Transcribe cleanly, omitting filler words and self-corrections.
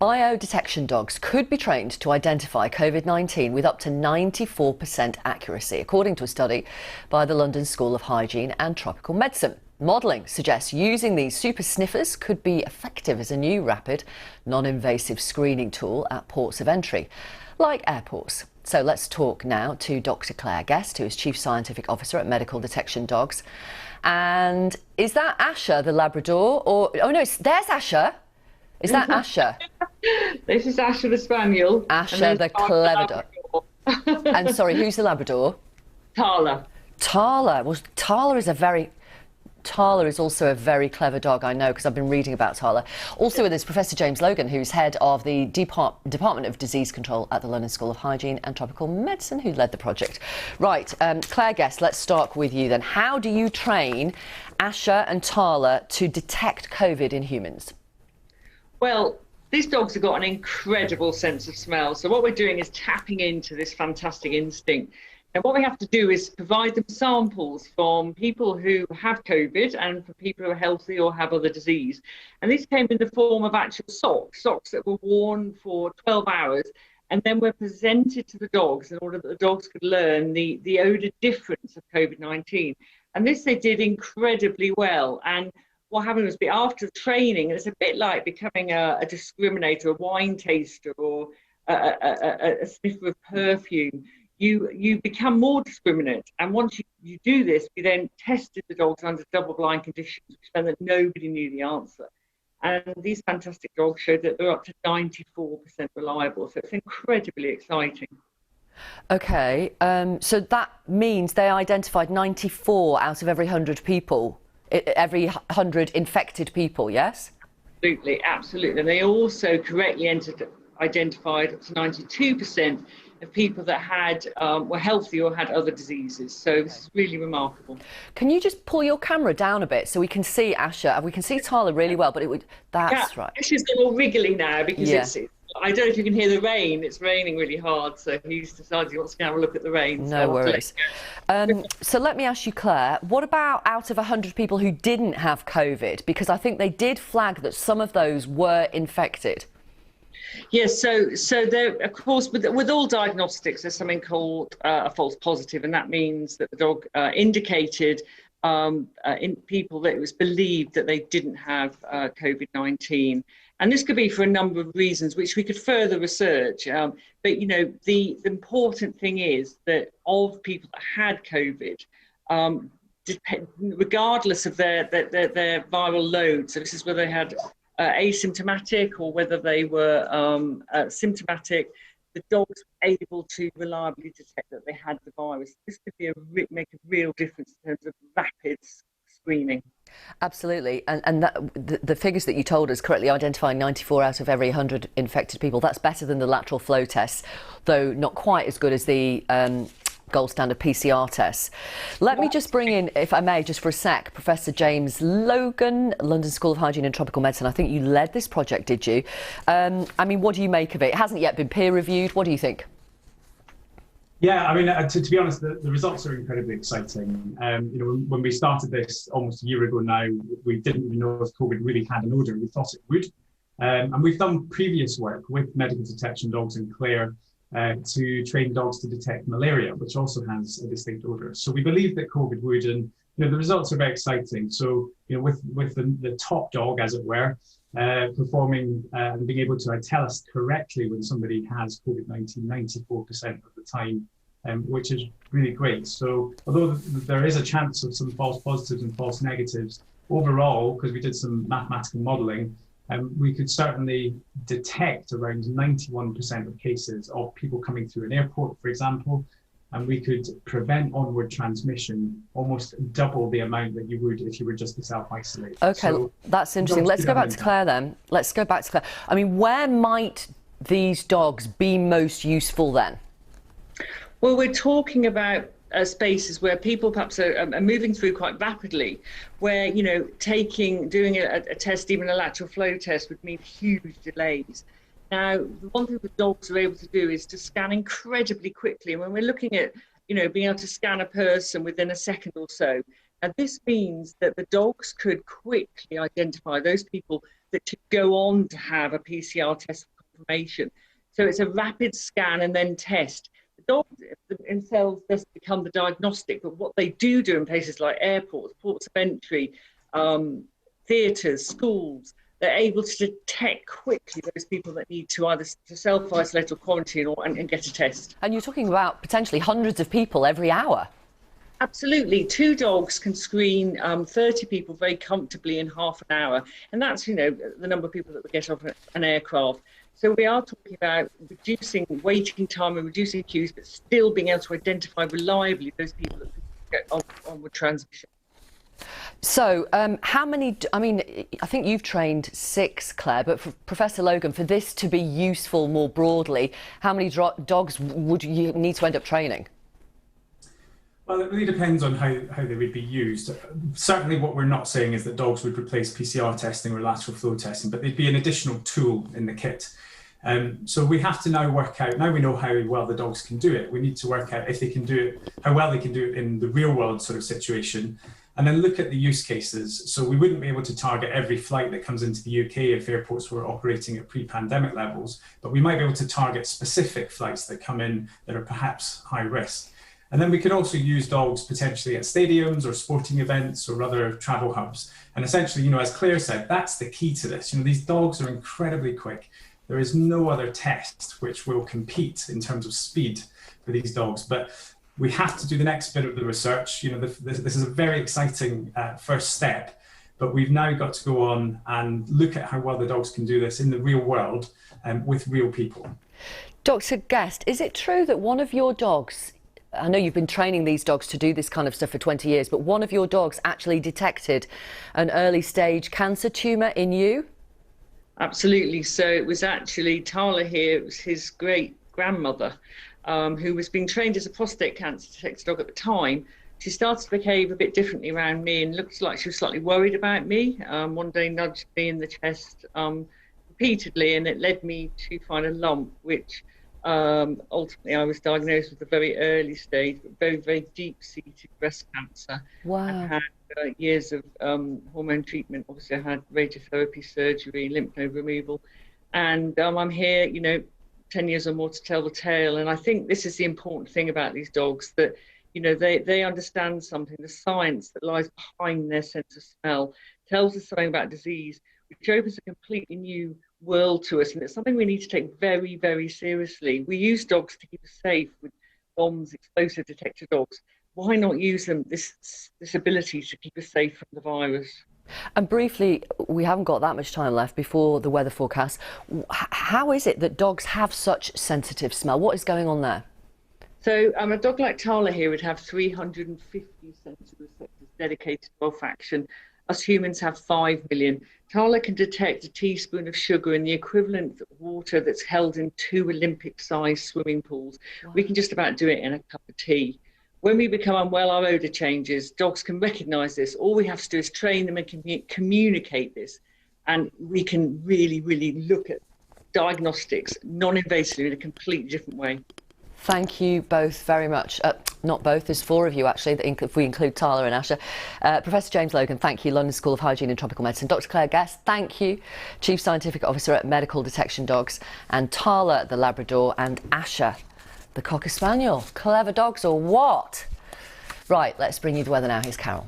Biodetection dogs could be trained to identify COVID-19 with up to 94% accuracy, according to a study by the London School of Hygiene and Tropical Medicine. Modelling suggests using these super sniffers could be effective as a new rapid, non-invasive screening tool at ports of entry, like airports. So let's talk now to Dr. Claire Guest, who is Chief Scientific Officer at Medical Detection Dogs. And is that Asher, the Labrador? Or, oh no, there's Asher. Is that Asher? This is Asher the Spaniel. Asher the clever dog. And sorry, who's the Labrador? Tala. Tala. Well, Tala is also a very clever dog, I know, because I've been reading about Tala. Also with us, Professor James Logan, who's head of the Department of Disease Control at the London School of Hygiene and Tropical Medicine, who led the project. Right, Claire Guest, let's start with you then. How do you train Asher and Tala to detect COVID in humans? Well, these dogs have got an incredible sense of smell. So what we're doing is tapping into this fantastic instinct. And what we have to do is provide them samples from people who have COVID and for people who are healthy or have other disease. And these came in the form of actual socks that were worn for 12 hours and then were presented to the dogs in order that the dogs could learn the odour difference of COVID-19. And this they did incredibly well. And what happened was after training, it's a bit like becoming a discriminator, a wine taster, or a sniffer of perfume. You become more discriminate. And once you do this, we then tested the dogs under double-blind conditions, which meant that nobody knew the answer. And these fantastic dogs showed that they're up to 94% reliable. So it's incredibly exciting. OK, so that means they identified 94 out of every 100 people. Every 100 infected people, yes? Absolutely. And they also correctly identified up to 92% of people that were healthy or had other diseases. So this is really remarkable. Can you just pull your camera down a bit so we can see Asher? We can see Tala really well, but that's right. Asher's a little wriggly now because I don't know if you can hear the rain. It's raining really hard, so he's decided he wants to have a look at the rain. No worries. So let me ask you, Claire, what about out of 100 people who didn't have COVID? Because I think they did flag that some of those were infected. Yes, so there, of course, with all diagnostics, there's something called a false positive, and that means that the dog indicated in people that it was believed that they didn't have COVID-19. And this could be for a number of reasons, which we could further research. But, you know, the important thing is that of people that had COVID, regardless of their viral load, so this is whether they had asymptomatic or whether they were symptomatic, the dogs were able to reliably detect that they had the virus. This could make a real difference in terms of rapid screening. Absolutely, and the figures that you told us, correctly identifying 94 out of every 100 infected people, that's better than the lateral flow tests, though not quite as good as the gold standard PCR tests. Let me just bring in, if I may, just for a sec, Professor James Logan, London School of Hygiene and Tropical Medicine. I think you led this project, did you? I mean, what do you make of it? It hasn't yet been peer reviewed. What do you think? Yeah, I mean, to be honest, the results are incredibly exciting. You know, when we started this almost a year ago now, we didn't even know if COVID really had an odour. We thought it would. And we've done previous work with medical detection dogs in Clare to train dogs to detect malaria, which also has a distinct odour. So we believe that COVID would, and you know, the results are very exciting. So, you know, with the top dog, as it were, performing and being able to tell us correctly when somebody has COVID-19 94% of the time, which is really great. So although there is a chance of some false positives and false negatives, overall, because we did some mathematical modelling, we could certainly detect around 91% of cases of people coming through an airport, for example, and we could prevent onward transmission almost double the amount that you would if you were just to self-isolate. OK, so that's interesting. Let's go back to Claire then. Let's go back to Claire. I mean, where might these dogs be most useful then? Well, we're talking about spaces where people perhaps are moving through quite rapidly, where, you know, doing a test, even a lateral flow test, would mean huge delays. Now, the one thing the dogs are able to do is to scan incredibly quickly. And when we're looking at, you know, being able to scan a person within a second or so, and this means that the dogs could quickly identify those people that to go on to have a PCR test for confirmation. So it's a rapid scan and then test. The dogs themselves just become the diagnostic, but what they do in places like airports, ports of entry, theatres, schools, they're able to detect quickly those people that need to either to self-isolate or quarantine and get a test. And you're talking about potentially hundreds of people every hour. Absolutely. 2 dogs can screen 30 people very comfortably in half an hour. And that's, the number of people that would get off an aircraft. So we are talking about reducing waiting time and reducing queues, but still being able to identify reliably those people that get onward transmission. So how many, I think you've trained 6, Claire, but for Professor Logan, for this to be useful more broadly, how many dogs would you need to end up training? Well, it really depends on how they would be used. Certainly what we're not saying is that dogs would replace PCR testing or lateral flow testing, but they'd be an additional tool in the kit. So we have to now work out, now we know how well the dogs can do it, we need to work out if they can do it, how well they can do it in the real world sort of situation, and then look at the use cases. So we wouldn't be able to target every flight that comes into the UK if airports were operating at pre-pandemic levels, but we might be able to target specific flights that come in that are perhaps high risk. And then we could also use dogs potentially at stadiums or sporting events or other travel hubs. And essentially, as Claire said, that's the key to this. These dogs are incredibly quick. There is no other test which will compete in terms of speed for these dogs. But we have to do the next bit of the research. This is a very exciting first step, but we've now got to go on and look at how well the dogs can do this in the real world with real people. Dr. Guest, is it true that one of your dogs, I know you've been training these dogs to do this kind of stuff for 20 years, but one of your dogs actually detected an early stage cancer tumour in you? Absolutely. So it was actually Tala here, it was his great grandmother, who was being trained as a prostate cancer detector dog at the time. She started to behave a bit differently around me and looked like she was slightly worried about me. One day nudged me in the chest repeatedly, and it led me to find a lump, which ultimately I was diagnosed with a very early stage, but very, very deep-seated breast cancer. Wow. I had years of hormone treatment. Obviously, I had radiotherapy, surgery, lymph node removal. And I'm here, 10 years or more to tell the tale. And I think this is the important thing about these dogs, that, they understand something. The science that lies behind their sense of smell tells us something about disease, which opens a completely new world to us. And it's something we need to take very, very seriously. We use dogs to keep us safe with bombs, explosive detector dogs. Why not use them, this ability to keep us safe from the virus? And briefly, we haven't got that much time left before the weather forecast. How is it that dogs have such sensitive smell? What is going on there? So a dog like Tala here would have 350 sensory receptors dedicated to olfaction. Us humans have 5 million. Tala can detect a teaspoon of sugar in the equivalent of water that's held in 2 Olympic-sized swimming pools. Wow. We can just about do it in a cup of tea. When we become unwell, our odour changes. Dogs can recognise this. All we have to do is train them and communicate this. And we can really, really look at diagnostics non-invasively in a completely different way. Thank you both very much. Not both, there's 4 of you actually, if we include Tala and Asha. Professor James Logan, thank you, London School of Hygiene and Tropical Medicine. Dr. Claire Guest, thank you, Chief Scientific Officer at Medical Detection Dogs, and Tala, the Labrador, and Asha, the Cocker Spaniel. Clever dogs or what? Right, let's bring you the weather now. Here's Carol.